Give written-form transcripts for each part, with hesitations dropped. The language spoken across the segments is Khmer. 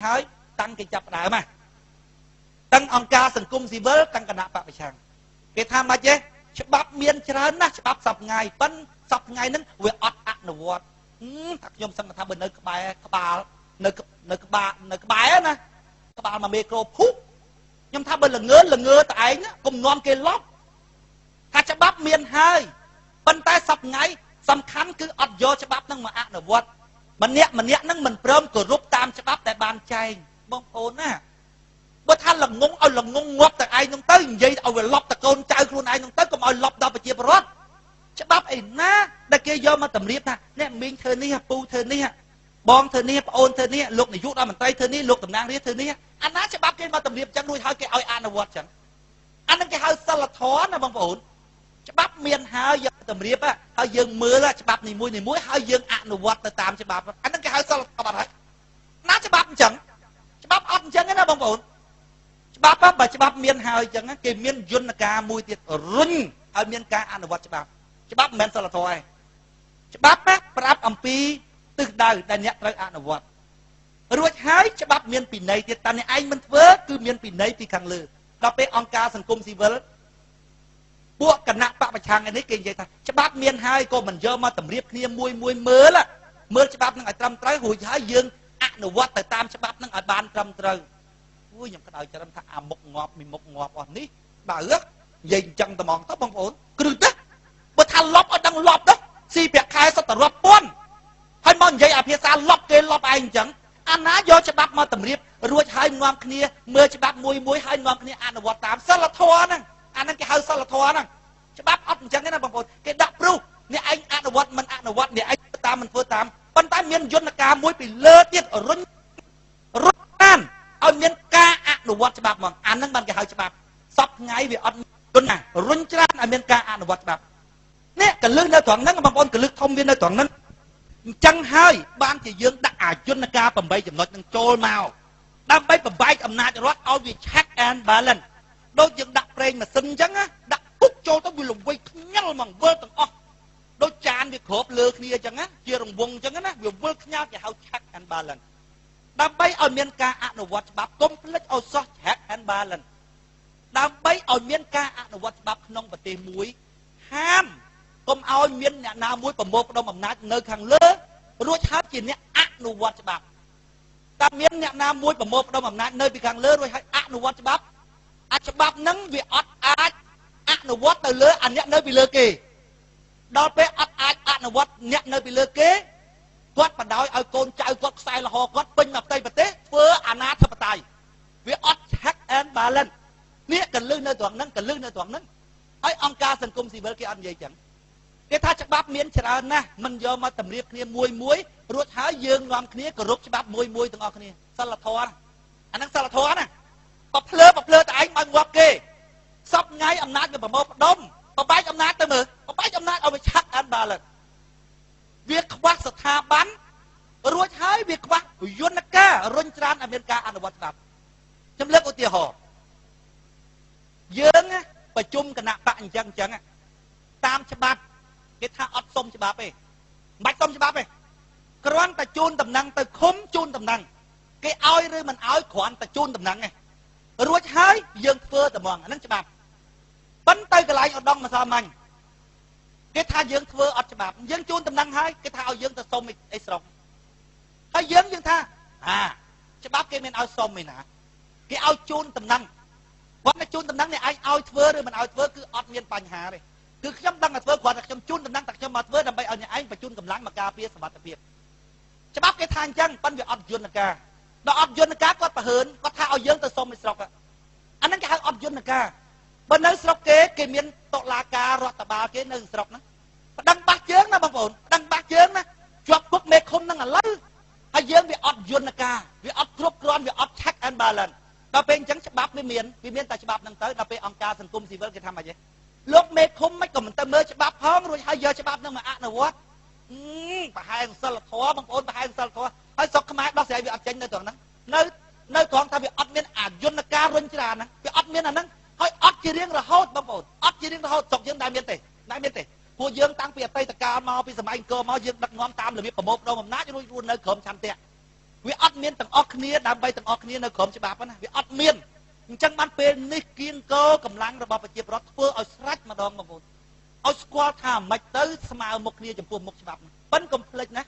ហើយតាំងគេចាប់ដើមតាំងអង្គការសង្គមស៊ីវិលតាំងគណៈបពប្រឆាំងគេថាម៉េចទេច្បាប់មានច្រើនណាស់ច្បាប់សពថ្ងៃប៉ិនសពថ្ងៃហ្នឹងវាអត់អនុវត្តថាខ្ញុំសឹងថាបើនៅក្បែរក្បាលនៅក្បែរណាក្បាល1មេក្រូភូខ្ញុំថាបើល្ងើតឯងកុំនាំគេលប់ថាច្បាប់មានហើយប៉ុន្តែសពថ្ងៃសំខាន់គឺអត់យកច្បាប់ហ្នឹងមកអនុវត្តម្នាក់ហ្នឹងមិនព្រមគោរពតាមច្បាប់តែបានចែងបងប្អូនណាបើថាល្ងងឲ្យល្ងងងាប់តែឯងហ្នឹងទៅនិយាយឲ្យវាលប់តកូនចៅខ្លួនឯងហ្នឹងទៅកុំឲ្យលប់ដល់ប្រជាពលរដ្ឋច្បាប់អីណាដែលគេយកមកតម្រៀបថាអ្នកមីងធ្វើនេះពូធ្វើនេះបងធ្វើនេះប្អូនធ្វើនេះលោកនាយករដ្ឋមន្ត្រីធ្វើនេះលោកតំណាងរាស្ត្រធ្វើនេះអាណាច្បាប់គេមកតម្រៀបចឹងរួចហើយគេឲ្យអនុវត្តចឹងអាហ្នឹងគេហៅសិលធម៌ណាបងប្អូនច្បាប់មានហើយយកតម្រៀបហើយយើងមើលច្បាប់នីមួយហើយយើងអនុវត្តទៅតាមច្បាប់អាហ្នឹងគេហៅសិលធម៌អត់ហើយណាច្បាប់អញ្ចឹងច្បាប់អត់អញ្ចឹងទេណាបងប្អូនច្បាប់បើច្បាប់មានហើយអញ្ចឹងគេមានយន្តការមួយទៀតរុញឲ្យមានការអនុវត្តច្បាប់មិនមែនសិលធម៌ទេច្បាប់ប្រាប់អំពីទិសដៅដែលអ្នកត្រូវអនុវត្តរួចហើយច្បាប់មានពិន័យទៀតតែអ្នកឯងមិនធ្វើគឺមានពិន័យពីខាងលើដល់ពេលអង្គការសង្គមស៊ីវិលពួកគណៈបពប្រឆាំងនេះគេនិយាយថាច្បាប់មានហើយក៏មិនយកមកតម្រៀបគ្នាមួយមើលច្បាប់នឹងឲ្យត្រឹមត្រូវរួចហើយយើងអនុវត្តទៅតាមច្បាប់នឹងឲ្យបានត្រឹមត្រូវអូយខ្ញុំក្តៅច្រើនថាអាមុខងាប់មីមុខងាប់អស់នេះបើនិយាយអញ្ចឹងតែហ្មងទៅបងប្អូនគ្រឹះទៅបើថាលប់ឲ្យដឹងលប់ទៅស៊ីប្រាក់ខែសតរាប់ពាន់ហើយមកនិយាយអាភាសាលប់គេលប់ឯងអញ្ចឹងអាណាយកច្បាប់មកតម្រៀបរួចហើយនាំគ្នាមើលច្បាប់មួយហើយនាំគ្នាអនុវត្តតាមសិលធម៌ហ្នឹងអាហ្នឹងគេហៅសិលធម៌ហ្នឹងច្បាប់អត់អញ្ចឹងទេណាបងប្អូនគេដាក់ព្រុសអ្នកឯងអនុវត្តមិនអនុវត្តអ្នកឯងធ្វើតាមមិនធ្វើតាមប៉ុន្តែមានយន្តការមួយពីលើទៀតរុញតាមឲ្យមានការអនុវត្តច្បាប់ហ្មងអាហ្នឹងបានគេហៅច្បាប់សពថ្ងៃវាអត់យន្តណារុញច្រើនឲ្យមានការអនុវត្តច្បាប់នេះកលឹះនៅត្រង់ហ្នឹងបងប្អូនកលឹះធំវានៅត្រង់ហ្នឹងអញ្ចឹងហើយបានជាយើងដាក់អាយន្តការ8ចំណុចនឹងចូលមកដើម្បីបំបែកអំណាចរដ្ឋឲ្យវា check and balance ដូចយើងដាក់ប្រេងម៉ាស៊ីនអញ្ចឹងដាក់ពុកចូលទៅវាលំវៃខ្ញាល់មកវិលទាំងអស់ដូចចានវាគ្របលើគ្នាអញ្ចឹងជារង្វង់អញ្ចឹងណាវាវិលខ្ញាល់គេហៅ check and balance ដើម្បីឲ្យមានការអនុវត្តច្បាប់កុំភ្លេចឲ្យសោះ check and balance ដើម្បីឲ្យមានការអនុវត្តច្បាប់ក្នុងប្រទេសមួយហាមកុំឲ្យមានអ្នកណាមួយប្រមូលផ្ដុំអំណាចនៅខាងលើរួចហើយជាអ្នកអនុវត្តច្បាប់តែមានអ្នកណាមួយប្រមូលផ្ដុំអំណាចនៅពីខាងលើរួចហើយអនុវត្តច្បាប់អាច្បាប់ហ្នឹងវាអត់អាចអនុវត្តទៅលើអាអ្នកនៅពីលើគេដល់ពេលអត់អាចអនុវត្តអ្នកនៅពីលើគេគាត់បដ ாய் ឲ្យកូនចៅគាត់ខ្សែលហោគាត់ពេញមកផ្ទៃប្រទេសធ្វើអាណាធិបតេយ្យវាអត់ check and balance នេះកលឹះនៅត្រង់ហ្នឹងហើយអង្គការសង្គមស៊ីវិលគេអត់និយាយចឹងគេថាច្បាប់មានច្រើនណាស់មិនយកមកតម្រៀបគ្នាមួយរួចហើយយើងនាំគ្នាគោរពច្បាប់មួយទាំងអស់គ្នាសិលធម៌អាហ្នឹងសិលធម៌ណាបើភ្លើតែឯងមកងាប់គេសពថ្ងៃអំណាចវាប្រមូលផ្ដុំបបែកអំណាចទៅមើលបបែកអំណាចឲ្យវាឆាក់អានបាល់វាខ្វះស្ថាប័នរួចហើយវាខ្វះយន្តការរុញច្រានឲ្យមានការអនុវត្តច្បាប់ខ្ញុំលើកឧទាហរណ៍យើងប្រជុំគណៈបកអញ្ចឹងតាមច្បាប់គេថាអត់សុំច្បាប់ទេមិនបាច់សុំច្បាប់ទេគ្រាន់តែជូនតំណែងទៅឃុំជូនតំណែងគេឲ្យឬមិនឲ្យគ្រាន់តែជូនតំណែងទេរួចហើយយើងធ្វើតែហ្មងអាហ្នឹងច្បាប់ប៉ុន្តែកន្លែងឧត្តមម្សិលមាញ់គេថាយើងធ្វើអត់ច្បាប់យើងជូនតំណែងហើយគេថាឲ្យយើងទៅសុំអីស្រុកហើយយើងថាច្បាប់គេមានឲ្យសុំឯណាគេឲ្យជូនតំណែងគាត់តែជូនតំណែងនេះឯងឲ្យធ្វើឬមិនឲ្យធ្វើគឺអត់មានបញ្ហាទេគឺខ្ញុំដឹងតែធ្វើគ្រាន់តែខ្ញុំជូនតំណែងតែខ្ញុំមកធ្វើដើម្បីឲ្យអ្នកឯងបញ្ជូនកម្លាំងមកការពារសមត្ថភាពច្បាប់គេថាអញ្ចឹងប៉ុន្តែវាអត់យន្តការដល់អត់យន្តការគាត់ប្រហើនគាត់ថាឲ្យយើងទៅសុំឯស្រុកអាហ្នឹងគេហៅអត់យន្តការបើនៅស្រុកគេមានតុលាការរដ្ឋបាលគេនៅស្រុកហ្នឹងប្តឹងបាសជើងណាបងប្អូនប្តឹងបាសជើងណាជាប់គុកមេឃុំហ្នឹងឥឡូវហើយយើងវាអត់យន្តការវាអត់គ្រប់គ្រាន់វាអត់ check and balance ដល់ពេលអញ្ចឹងច្បាប់វាមានតែច្បាប់ហ្នឹងទៅដល់ពេលអង្គការសង្គមស៊ីវិលគេថាម៉េចទេលោកមេឃុំមិនក៏មិនទៅមើលច្បាប់ផងរួចហើយយកច្បាប់ហ្នឹងមកអនុវត្តប្រហែលសិលធម៌បងប្អូនប្រហែលសិលធម៌ហើយស្រុកខ្មែរដោះស្រាយវាអត់ចេញនៅត្រង់ហ្នឹងនៅត្រង់ថាវាអត់មានអាយន្តការរុញច្រានហ្នឹងវាអត់មានអាហ្នឹងហើយអត់ជារៀងរហូតបងប្អូនអត់ជារៀងរហូតស្រុកយើងដែលមានទេពួកយើងតាំងពីអតីតកាលមកពីសម័យអង្គរមកយើងដឹកនាំតាមរបៀបប្រមូលផ្ដុំអំណាចរួចនៅក្រោមឆន្ទៈ វាអត់មានទាំងអស់គ្នាដើម្បីទាំងអស់គ្នានៅក្រោមច្បាប់ណាវាអត់មានអញ្ចឹងបានពេលនេះគៀងកោកម្លាំងរបស់ប្រជាពលរដ្ឋធ្វើឲ្យស្រេចម្ដងបងប្អូនឲ្យស្គាល់ថាមិនទៅស្មើមុខគ្នាចំពោះមុខច្បាប់ប៉ិនកុំភ្លេចណា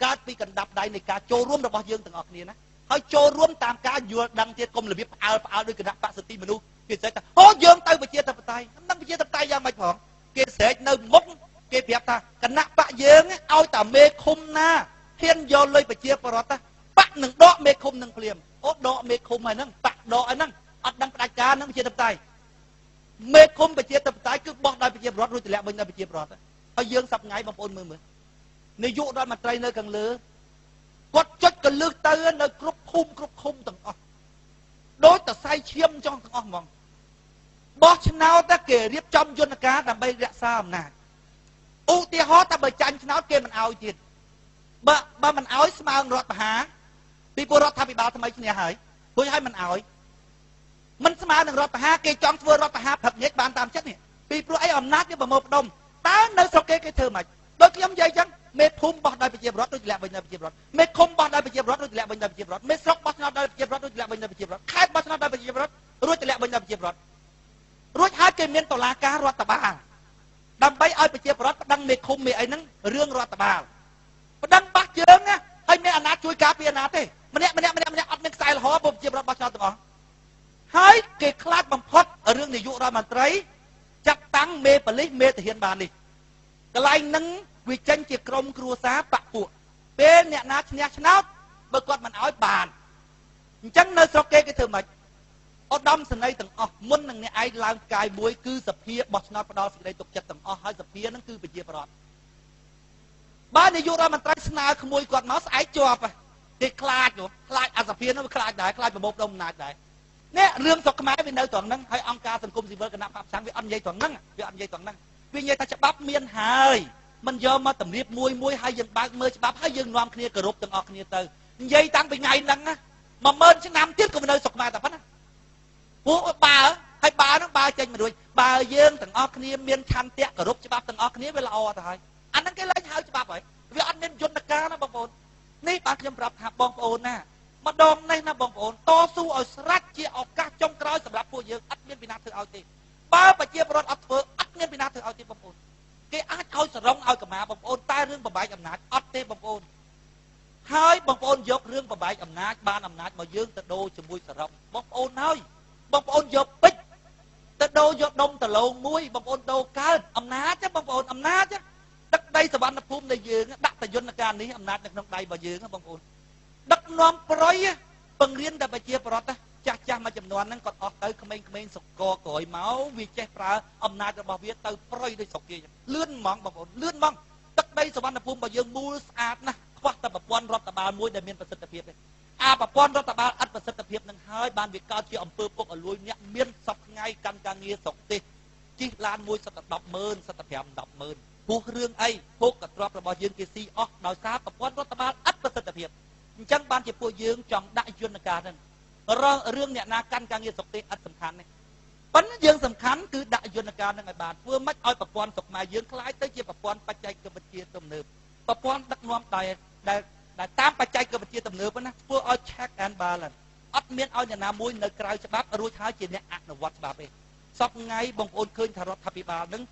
កើតពីកណ្ដាប់ដៃនៃការចូលរួមរបស់យើងទាំងអស់គ្នាណាហើយចូលរួមតាមការយល់ដឹងទៀតកុំរបៀបផ្អើលដោយគណៈបក្សសិទ្ធិមនុស្សគេស្រែកថាអូយើងទៅប្រជាធិបតេយ្យមិនប្រជាធិបតេយ្យយ៉ាងម៉េចផងគេស្រែកនៅមុខគេប្រាប់ថាគណៈបកយើងឲ្យតែមេឃុំណាហ៊ានយកលុយប្រជាពលរដ្ឋបកនឹងដកមេឃុំនឹងភ្លាមអូដកមេឃុំហើយហ្នឹងបកដកហើយហ្នឹងអត់ដឹងផ្ដាច់ការហ្នឹងប្រជាធិបតេយ្យមេឃុំប្រជាធិបតេយ្យគឺបោះដោយប្រជាពលរដ្ឋរួចទម្លាក់វិញដោយប្រជាពលរដ្ឋហើយយើងសប្ងៃបងប្អូនមើលនាយករដ្ឋមន្ត្រីនៅខាងលើគាត់ចុចកលឹះទៅនៅគ្រប់ភូមិគ្រប់ឃុំទាំងអស់ដោយតសៃឈាមចង់ទាំងអស់ហ្មងបោះឆ្នោតតែគេរៀបចំយន្តការដើម្បីរក្សាអំណាចឧទាហរណ៍តែបើចាញ់ឆ្នោតគេមិនអោយទៀតបើមិនអោយស្មើនឹងរដ្ឋបហាពីពលរដ្ឋាភិបាលថ្មីឈ្នះហើយព្រោះឲ្យមិនអោយមិនស្មើនឹងរដ្ឋបហាគេចង់ធ្វើរដ្ឋបហាព្រឹកញែកបានតាមចិត្តនេះពីព្រោះអីអំណាចវាប្រមូលផ្ដុំតើនៅស្រុកគេធ្វើម៉េចដូចខ្ញុំនិយាយចឹងមេភូមិបោះដោយប្រជាពលរដ្ឋដូចធ្លាក់វិញដោយប្រជាពលរដ្ឋមេឃុំបោះដោយប្រជាពលរដ្ឋដូចធ្លាក់វិញដោយប្រជាពលរដ្ឋមេស្រុកបោះឆ្នោតដោយប្រជាពលរដ្ឋដូចធ្លាក់វិញដោយប្រជាពលរដ្ឋខេត្តបោះឆ្នោតដោយប្រជាពលរដ្ឋរួចធ្លាក់វិញដោយប្រជាពលរដ្ឋរួចហើយគេមានតុលាការរដ្ឋបាលដើម្បីឲ្យប្រជាពលរដ្ឋប្តឹងមេឃុំមេអីហ្នឹងរឿងរដ្ឋបាលប្តឹងបាក់ជើងណាហើយមានអាណាចជួយការពារអាណាទេម្នាក់អត់មានខ្សែលហោប្រជាពលរដ្ឋបោះឆ្នោតទាំងអស់ហើយគេខ្លាចបំផុតរឿងនាយករដ្ឋមន្ត្រីចាត់តាំងមេប៉ូលីសមេទាហានបាននេះកន្លែងហ្នឹងវាចេញជាក្រុមគ្រួសារបកពួកពេលអ្នកណាឈ្នះឆ្នោតបើគាត់មិនអោយបានអញ្ចឹងនៅស្រុកគេធ្វើម៉េចឧត្តមសេនីយ៍ទាំងអស់មុននឹងអ្នកឯងឡើងកាយមួយគឺសភាបោះឆ្នោតផ្ដាល់សេចក្តីទុកចិត្តទាំងអស់ហើយសភាហ្នឹងគឺប្រជាពលរដ្ឋបើនាយករដ្ឋមន្ត្រីស្នើក្មួយគាត់មកស្អែកជាប់គេខ្លាចអាសភាហ្នឹងវាខ្លាចដែរខ្លាចប្រមូលផ្ដុំអំណាចដែរនេះរឿងស្រុកខ្មែរវានៅត្រង់ហ្នឹងហើយអង្គការសង្គមស៊ីវិលគណៈបព្វឆាំងវាអត់និយាយត្រង់ហ្នឹងវានិយាយថាច្បាប់មានហើយមិនយកមកតម្រៀបមួយហើយយើងបើកមើលច្បាប់ហើយយើងនាំគ្នាគោរពទាំងអស់គ្នាទៅនិយាយតាំងពីថ្ងៃហ្នឹងណា10000ឆ្នាំទៀតក៏នៅស្រុកខ្មែរតែប៉ុណ្ណាពួកបើហើយបើហ្នឹងបើចេញមករួចបើយើងទាំងអស់គ្នាមានឆន្ទៈគោរពច្បាប់ទាំងអស់គ្នាវាល្អទៅហើយអាហ្នឹងគេលែងហៅច្បាប់ហើយវាអត់មានយន្តការណាបងប្អូននេះបាទខ្ញុំប្រាប់ថាបងប្អូនណាម្ដងនេះណាបងប្អូនតស៊ូឲ្យស្រាច់ជាឱកាសចុងក្រោយសម្រាប់ពួកយើងអត់មានពីណាធ្វើឲ្យទេបើប្រជាពលរដ្ឋអត់ធ្វើអត់មានពីណាធ្វើឲ្យទេបងប្អូនគេអាចឲ្យសរងឲ្យកម្មាបងប្អូនតែរឿងបបែកអំណាចអត់ទេបងប្អូនហើយបងប្អូនយករឿងបបែកអំណាចបានអំណាចមកយើងទៅដូរជាមួយសរងបងប្អូនហើយបងប្អូនយកពេជ្រទៅដូរយកដុំដលងមួយបងប្អូនដូរកើតអំណាចបងប្អូនអំណាចដឹកដីសវណ្ណភូមិនៃយើងដាក់តយន្តការនេះអំណាចនៅក្នុងដៃរបស់យើងបងប្អូនដឹកនាំប្រយបង្រៀនតែប្រជាពលរដ្ឋចាស់មួយចំនួនហ្នឹងគាត់អស់ទៅក្មេងៗសុកកក្រោយមកវាចេះប្រើអំណាចរបស់វាទៅប្រយដូចស្រុកគេលឿនហ្មងបងប្អូនលឿនហ្មងទឹកដីសវណ្ណភូមិរបស់យើងមូលស្អាតណាស់ខ្វះតែប្រព័ន្ធរដ្ឋបាលមួយដែលមានប្រសិទ្ធភាពទេអាប្រព័ន្ធរដ្ឋបាលអត់ប្រសិទ្ធភាពនឹងហើយបានវាកើតជាអំពើពុករលួយអ្នកមានសពថ្ងៃកាន់ការងារស្រុកទេសជិះឡានមួយសិតតែ100000សិតតែ5-100000ពោះរឿងអីភោគទ្រព្យរបស់យើងគេស៊ីអស់ដោយសារប្រព័ន្ធរដ្ឋបាលអត់ប្រសិទ្ធភាពអញ្ចឹងបានជាពួកយើងចង់ដាក់យន្តការហ្នឹងរឿងអ្នកណាកាន់ការងារស្រុកទេសអត់សំខាន់ទេប៉ុន្តែយើងសំខាន់គឺដាក់យន្តការហ្នឹងឲ្យបានធ្វើម៉េចឲ្យប្រព័ន្ធស្រុកខ្មែរយើងคล้ายទៅជាប្រព័ន្ធបច្ចេកវិទ្យាទំនើបប្រព័ន្ធដឹកនាំដែលតាមបច្ចេកវិទ្យាទំនើបណាធ្វើឲ្យ check and balance អត់មានឲ្យអ្នកណាមួយនៅក្រៅច្បាប់រួចហើយជាអ្នកអនុវត្តច្បាប់ទេសពថ្ងៃបងប្អូនឃើញថារដ្ឋាភិបាលហ្នឹង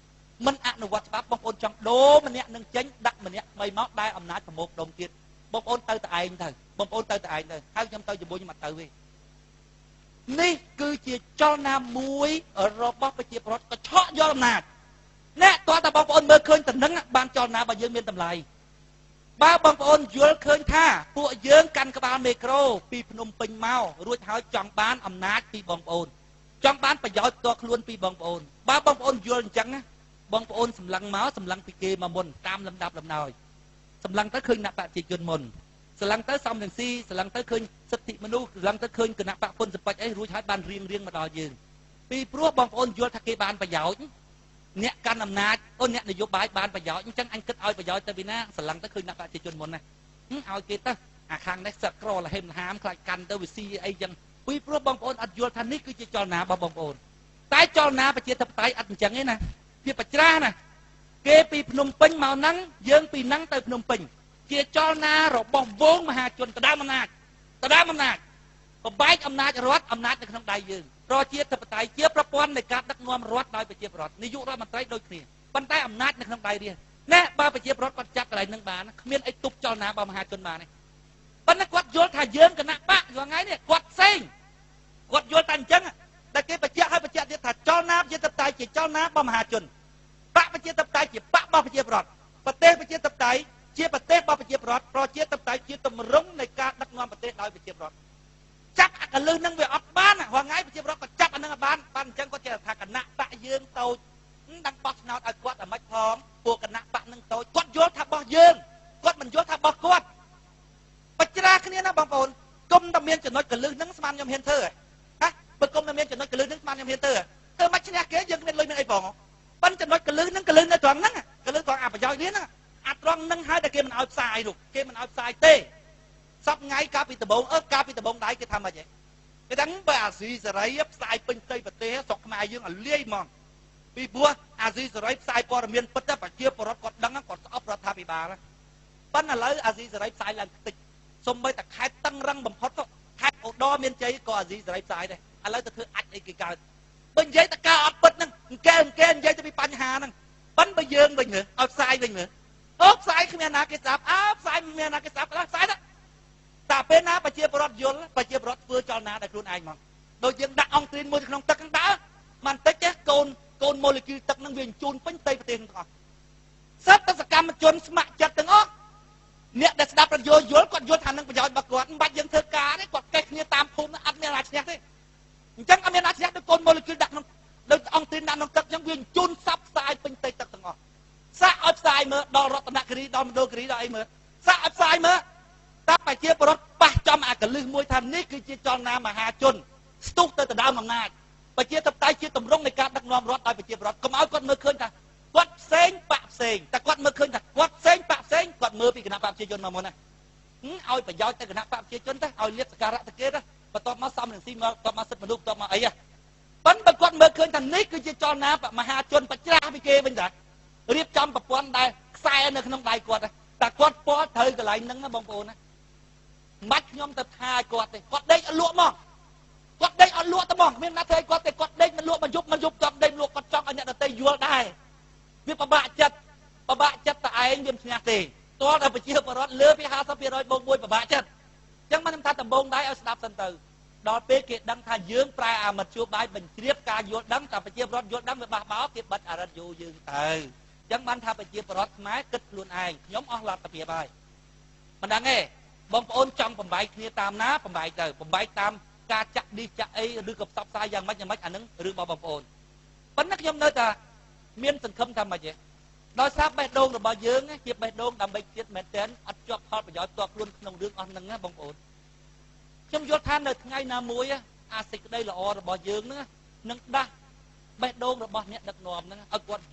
មិនអនុវត្តច្បាប់បងប្អូនចង់ដូរម្នាក់នឹងចេញដាក់ម្នាក់ថ្មីមកដែលអំណាចប្រមូលផ្ដុំទៀតបងប្អូនទៅតែឯងទៅបងប្អូនទៅតែឯងទៅហើយខ្ញុំទៅជាមួយខ្ញុំអត់ទៅទេនេះគឺជាចលនាមួយរបស់ប្រជាពលរដ្ឋកឆក់យកអំណាចអ្នកតើតើបងប្អូនមើលឃើញតំណឹងបានចលនារបស់យើងមានតម្លៃបើបងប្អូនយល់ឃើញថាពួកយើងកាន់ក្បាលមេក្រូពីភ្នំពេញមករួចហើយចង់បានអំណាចពីបងប្អូនចង់បានប្រយោជន៍ផ្ទាល់ខ្លួនពីបងប្អូនបើបងប្អូនយល់អញ្ចឹងបងប្អូនសម្លឹងមកសម្លឹងពីគេមកមុនតាមលំដាប់លំដោយសម្លឹងទៅឃើញអ្នកបព្វជិជនមុនសម្លឹងទៅសំរងស៊ីសម្លឹងទៅឃើញសិទ្ធិមនុស្សសម្លឹងទៅឃើញគណៈបព្វពុនសម្បត្តិអីរួចហើយបានរៀងមកដល់យើងពីព្រោះបងប្អូនយល់ថាគេបានប្រយោជន៍អ្នកកាន់អំណាចអ្នកនយោបាយបានប្រយោជន៍អញ្ចឹងអញគិតឲ្យប្រយោជន៍ទៅពីណាសម្លឹងទៅឃើញអ្នកបព្វជិជនមុនណាឲ្យគេទៅអាខាងនេះសឹកក្រលហេមលហាមខ្លាចកាន់ទៅវាស៊ីអីចឹងពីព្រោះបងប្អូនអត់យល់ថានេះគឺជាចលនារបស់បងប្អូនតែចលនាប្រជាធិបតេយ្យអត់អញ្ចឹងទេណាវាបច្រាស់ណាគេពីភ្នំពេញមកហ្នឹងយើងពីហ្នឹងទៅភ្នំពេញជាចលនារបស់វងមហាជនដណ្ដើមអំណាច ដណ្ដើមអំណាចបំបែកអំណាចរដ្ឋអំណាចនៅក្នុងដៃយើងប្រជាធិបតេយ្យជាប្រព័ន្ធនៃការដឹកនាំរដ្ឋដោយប្រជាពលរដ្ឋនាយករដ្ឋមន្ត្រីដូចគ្នាប៉ុន្តែអំណាចនៅក្នុងដៃរាជណែបើប្រជាពលរដ្ឋគាត់ចាប់កន្លែងនឹងបានគ្មានអីទប់ចលនាបើមហាជនបានទេប៉ុន្តែគាត់យល់ថាយើងគណៈបកថ្ងៃនេះគាត់ផ្សេងគាត់យល់តែអញ្ចឹងតែគេបញ្ជាក់ឲ្យបញ្ជាក់ទៀតថាចលនាប្រជាធិបតេយ្យជាចលនារបស់មហាជនបកប្រជាធិបតេយ្យជាបករបស់ប្រជាពលរដ្ឋប្រទេសប្រជាធិបតេយ្យជាប្រទេសរបស់ប្រជាពលរដ្ឋប្រជាធិបតេយ្យជាទម្រង់នៃការដឹកនាំប្រទេសដោយប្រជាពលរដ្ឋចាប់អកលឹះនឹងវាអត់បានរាល់ថ្ងៃប្រជាពលរដ្ឋក៏ចាប់អានឹងបានអញ្ចឹងគាត់ចេះថាគណៈបកយើងតូចដឹងបោះឆ្នោតឲ្យគាត់អាម៉េចផងពួកគណៈបកនឹងតូចគាត់យល់ថារបស់យើងគាត់មិនយល់ថារបស់គាត់បច្រាគ្នាណាបងប្អូនគុំតែមានចំណុចកលឹះនឹងស្មានខ្ញុំហ៊ានធ្វើហ៎បើគុំតែមានចំណុចកលឹះនឹងស្មានខ្ញុំហ៊ានធ្វើមិនឈ្នះគេយើងគ្មានលុយមានអីផងប៉ុន្តែចំណុចកលឹះនឹងកលឹះនៅត្រង់ហ្នឹងកលឹះត្រង់អប្រយោជន៍នេះណាអាត្រង់ហ្នឹងហើយតែគេមិនឲ្យផ្សាយនោះគេមិនឲ្យផ្សាយទេសប្ថ្ងៃកាលពីដំបូងកាលពីដំបូងដៃគេថាម៉េចគេថាបើអាស៊ីសេរីផ្សាយពេញផ្ទៃប្រទេសស្រុកខ្មែរយើងឲ្យលាយហ្មងពីព្រោះអាស៊ីសេរីផ្សាយព័ត៌មានពិតតែប្រជាពលរដ្ឋគាត់ដឹងគាត់ស្អប់រដ្ឋាភិបាលប៉ុន្តែឥឡូវអាស៊ីសេរីផ្សាយឡើងតិចសូម្បីតែខេត្តតឹងរឹងបំផុតខេត្តឧត្តរមានជ័យក៏អាស៊ីសេរីផ្សាយដែរឥឡូវទៅធ្វើអាចអីគេកើតបើនិយាយតែការអត់ពិតហ្នឹងគេនិយាយទៅពីបញ្ហាហ្នឹងប៉ុន្តែបើយើងវិញមើលឲ្យផ្សាយវិញមើលផ្សាយគ្មានណាគេស្ដាប់ផ្សាយគ្មានណាគេស្ដាប់ផ្សាយទៅតែពេលណាប្រជាពលរដ្ឋយល់ប្រជាពលរដ្ឋធ្វើចលនាដោយខ្លួនឯងមកដូចយើងដាក់អង់គ្រីនមួយក្នុងទឹកហ្នឹងតើមិនតិចទេកូនម៉ូលេគុលទឹកហ្នឹងវាបញ្ជូនពេញផ្ទៃប្រទេសទាំងអស់សិទ្ធិសកម្មជនស្ម័គ្រចិត្តទាំងអស់អ្នកដែលស្ដាប់រយល់គាត់យល់ថានឹងប្រយោជន៍របស់គាត់មិនបាច់យើងធ្វើការទេគាត់កេះគ្នាតាមភូមិអត់មានណាឈ្នះទេអញ្ចឹងអត់មានណាឈ្នះដូចកូនម៉ូលេគុលដាក់ក្នុងដូចអង់គ្រីនដាក់ក្នុងទឹកអញ្ចឹងវាបញ្ជូនសាប់ផ្សាយពេញផ្ទៃទឹកទាំងអស់សាក់ឲ្យផ្សាយមើលដល់រតនគិរីដល់មណ្ឌលគិរីដល់អីមើលសាក់ឲ្យផ្សាយមើលតែប្រជាពលរដ្ឋប៉ះចំអាកលឹះមួយថានេះគឺជាចលនាមហាជនស្ទុះទៅដណ្ដើមអំណាចប្រជាធិបតេយ្យជាទម្រង់នៃការដឹកនាំរដ្ឋដោយប្រជាពលរដ្ឋកុំឲ្យគាត់មើលឃើញថាគាត់ផ្សេងបាក់ផ្សេងតែគាត់មើលឃើញថាគាត់ផ្សេងបាក់ផ្សេងគាត់មើលពីគណៈបកប្រជាជនមកមុនណាឲ្យប្រយោជន៍ទៅគណៈបកប្រជាជនទៅឲ្យលៀបសការៈទៅគេទៅបន្ទាប់មកសំរងស៊ីមកបន្ទាប់មកសិទ្ធិមនុស្សបន្ទាប់មកអីប៉ុន្តែគាត់មើលឃើញថានេះគឺជាចលនាមហាជនបច្រាស់ពីគេវិញតារៀបចំប្រព័ន្ធដែលខ្សែនៅក្នុងដៃគាត់តែគាត់ពាល់ត្រូវកន្លែងហ្នឹងណាបងប្អូនណាមិនបាច់ខ្ញុំទៅថាឲ្យគាត់ទេគាត់ដេកអត់លក់មកគាត់ដេកអត់លក់ទៅមកមានណាធ្វើឲ្យគាត់ទេគាត់ដេកមិនលក់មិនយប់គាត់ដេកលក់គាត់ចង់ឲ្យអ្នកដទៃយល់ដែរវាពិបាកចិត្តតែឯងវាមិនឈ្នះទេតើដល់ប្រជាពលរដ្ឋលើពី 50% បូក1ពិបាកចិត្តអញ្ចឹងមិនថាដំបងដែរឲ្យស្ដាប់សិនទៅដល់ពេលគេដឹងថាយើងប្រែអាមធ្យោបាយបញ្ជ្រាបការយល់ដឹងតែប្រជាពលរដ្ឋយល់ដឹងវាបះបោគេបិទអរិទ្ធយោយើងទៅអញ្ចឹងបានថាប្រជាពលរដ្ឋខ្មែរគិតខ្លួនឯងខ្ញុំអស់លទ្ធភាពហើយមិនដឹងទេបងប្អូនចង់បំបែកគ្នាតាមណាបំបែកទៅបំបែកតាមការចាក់ឌីសចាក់អីឬក៏ផ្សព្វផ្សាយយ៉ាងម៉េចអានឹងរឿងរបស់បងប្អូនប៉ុន្តែខ្ញុំនៅតែមានសង្ឃឹមថាម៉េចទេដោយសារបេះដូងរបស់យើងជាបេះដូងដើម្បីជាតិមែនទែនអត់ជាប់ផលប្រយោជន៍ផ្ទាល់ខ្លួនក្នុងរឿងអស់ហ្នឹងណាបងប្អូនខ្ញុំយល់ថានៅថ្ងៃណាមួយអាសេចក្តីល្អរបស់យើងនឹងដាស់បេះដូងរបស់អ្នកដឹកនាំហ្នឹងឲ្យគាត់